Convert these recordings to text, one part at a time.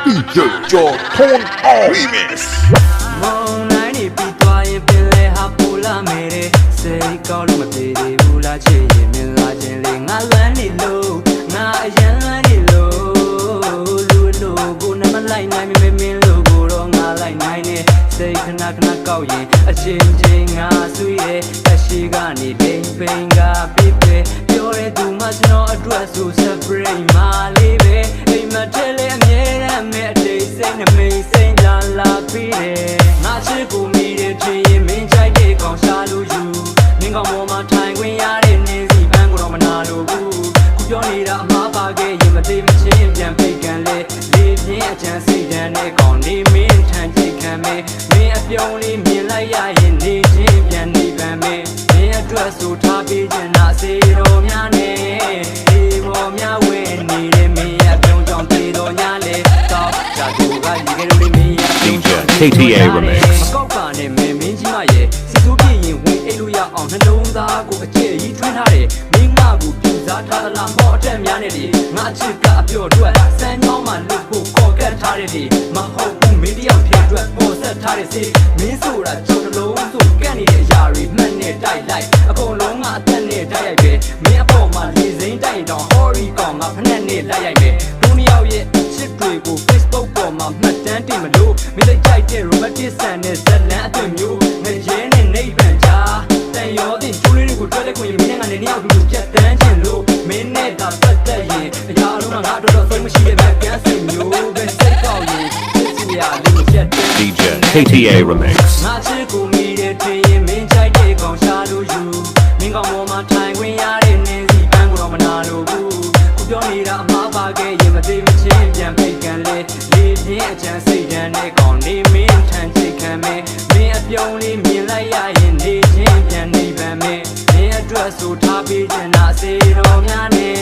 DJ John Tone Remix မောင်နိုင်နေပြီးသွားရင်ပင်လဲဟာပူလာမေတဲ့စိတ်ကောင်းလို့မပြေသေးဘူးလားချစ်ရင်မြင်လာခြင်းလေငါလန်းနေလို့ငါအရန်လန်းနေလို့လူလို့ကိုနမလိုက်နိုင်မင်းလို့ကိုတော့ငါလိုက်နိုင်နေစိတ်ခဏခဏကောက်ရင်အချင်းချင်းငါဆွေးရဲ့အရှိကနေဒိန်ပိန်ကပြစ်ပဲပြောတဲ့သူမှကျွန်တော်အတွက်ဆို separate မလေးပဲအိမ်မထဲလေအမြဲတမ်းမဲ့အတိတ်စိတ်နှမိတ်စိတ်လာပြီးတယ်ငါချစ်ကိုမိတဲ့ချင်ရင်မင်းကြိုက်တဲ့ကောင်ရှာလို့ယူမင်းကောင်ပေါ်မှာထိုင်ခွင့်ရတဲ့နင်းစီပန်းကိုတော့မနာလို့ဘူးခုပြောနေတာအမှားပါခဲ့ရင်မသေးမချင်းပြန်ဖိတ်ကန်လေလေးပြင်းအချမ်းစိတ်ဓာတ်နဲ့ကောင်နေမင်းထန်ချိတ်ခံမယ်မင်းအပြုံးလေးမြင်လိုက်ရရင်နေချင်းပြန်နေပန်းမယ်မင်းအတွက်ဆိုထားပေးခြင်းနာစေတော်များနဲ့ဒီပေါ်များဝဲနေတဲ့မင်းအပြုံးကြောင့်ပြေတော်ညာလေတော့ကြာသူကရေခဲလို့မင်း DJ KTA Remix မကောက်ပါနဲ့မင်းကြီးမရဲ့စီစိုးပြင်းရင်ဝင်အိတ်လို့ရအောင်နှလုံးသားကိုအကျဲကြီးထွန်းထားတယ်မင်းငါကိုပြူစားထားသလားမော့အတက်များနဲ့ဒီငါချစ်ကအပြော့အတွက်စမ်းကြောင်းမှလွတ်ဖို့ခေါ်ကတ်ထားတယ်ဒီမဟုတ်ဘူးမင်းတယောက်ဖြစ်အတွက်ပေါ်ဆက်ထားတဲ့စီမင်းဆိုတာကြောက်တလုံးဆိုကန့်နေတဲ့အရာတွေမှတ်နဲ့တိုက်လိုက်အကုန်လုံးကအသက်နဲ့တိုက်ရိုက်ပဲမင်းအပေါ်မှာလေစိမ့်တိုက်ရင်တော့ Hori ကောင်ငါဖက်နဲ့လိုက်ရိုက်ပဲဒုနှစ်ယောက်ရဲ့ချစ်တွေကို Facebook ပေါ်မှာမှတ်တမ်းတင်မလို့မင်းကြိုက်တဲ့ romantic ဆန်နဲ့ဇလန်းအသွင်မျိုးငရဲနဲ့နေပန်ချာတန်ရောတင်ကျိုးလေးတွေကိုတွဲလက်ခွင့်မင်းနဲ့ငါနဲ့နှစ်ယောက်လူချက်တန်းချင်လို့မင်းနဲ့သာပတ်သက်ရင်အရာလုံးကငါတို့တော့ဆုံးမရှိတဲ့မကန်စိတ်မျိုးပဲစိတ်ကောက်ရင်ချစ်စရာလေးချက်တန်း DJ KTA Remix ငါချစ်ကိုမိတဲ့ထင်ရင်မင်းကြိုက်တဲ့ကောင်ရှာလို့ယူမင်းကောင်ပေါ်မှာထိုင်ခွင့်ရတဲ့နင်းစီပန်းကိုတော့မနာလို့ဘူးခုပြောနေတာအမှားပါခဲ့ရင်မသေးမချင်းပြန်ဖိတ်ကန်လေလေးပြင်းအချမ်းစိတ်ဓာတ်နဲ့ကောင်နေမင်းထန်ချိတ်ခံမယ်မင်းအပြုံးလေးမြင်လိုက်ရရင်နေချင်းပြန်နေပန်းမယ်မင်းအတွက်ဆိုထားပေးခြင်းနာစေတော်များနဲ့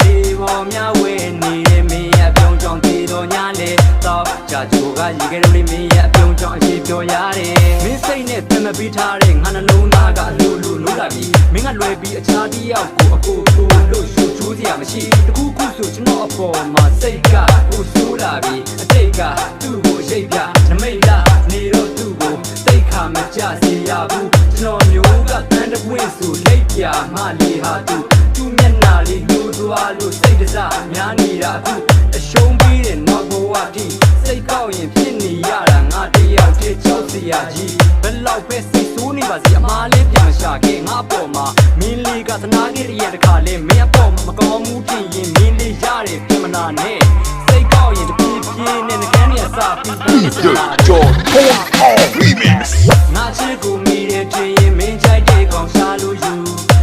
ဒီပေါ်များဝဲနေတဲ့မင်းအပြုံးကြောင့်ဒီတော်ညာလေတော့ကြာချိုကရေခဲလို့မင်းအပြုံးကြောင့်အရှိပြောရတယ်မင်းစိတ်နဲ့ပြန်မပြီးထားတဲ့ငါနှလုံးသားကလူနိုးလာပြီမင်းကလွယ်ပြီးအခြားတစ်ယောက်ကိုအကိုလို့ရှူချိုးစရာမရှိတခုခုဆိုကျွန်တော်အပေါ်မှာစိတ်ကကိုဆိုးလာပြီအတိတ်ကသူ့ကိုရိတ်ပြနမိတ်လာနေတော့သူ့ကိုတိတ်ခါမကြစေရဘူးကျွန်တော်မျိုးကတန်းတပွင့်ဆိုလိတ်ပြမှလေးဟာသူမျက်နှာလေးလူသွားလို့စိတ်တစားများနေတာအခုအရှုံးပြီးတဲ့နောက်ဘဝတိစိတ်ကောက်ရင်ဖြစ်နေရတာငါတယောက်တည်းချောက်စရာကြီးဘယ်လောက်ပဲစိတ်ဆိုးနေပါစေအမားလေးပြန်ရှာခဲ့ငါအပေါ်မှာမင်းလေးကသနာခဲ့ရတဲ့ခါလဲမင်းအပေါ်မကောင်းမှုဖြစ်ရင်မင်းလေးရတယ်ပြင်မနာနဲ့စိတ်ကောက်ရင်တပြေးပြေးနဲ့ငကန်းရစပြီး DJ John Tone Remix ငါချစ်ကိုမိတဲ့ထင်ရင်မင်းကြိုက်တဲ့ကောင်ရှာလို့ယူ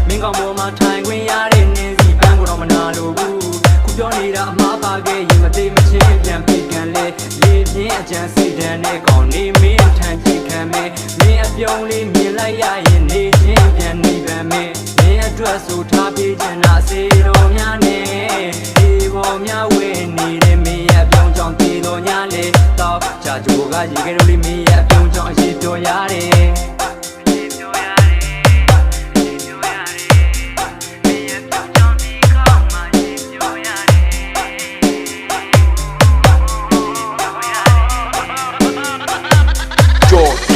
မင်းကောင်ပေါ်မှာထိုင်ခွင့်ရတဲ့နင်းစီပန်းကိုတော့မနာလို့ဘူးခုပြောနေတာအမှားပါခဲ့ရင်မသေးမချင်းပြန်ဖိတ်ကန်လေလေးပြင်းအချမ်းစိတ်ဓာတ်နဲ့ကောင်နေမင်းထန်ချိတ်ခံမယ်မင်းအပြုံးလေးမြင်လိုက်ရရင်နေချင်းပြန်နေပန်းမယ်မင်းအတွက်ဆိုထားပေးခြင်းနာစေတော်များနဲ့ဒီပေါ်များဝဲနေတဲ့မင်းအပြုံးကြောင့်ဒီတော်ညာလေတော့ကြာချိုကရေခဲလို့မင်းအပြုံးကြောင့်အရှိပြောရတယ်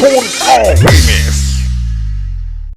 Tone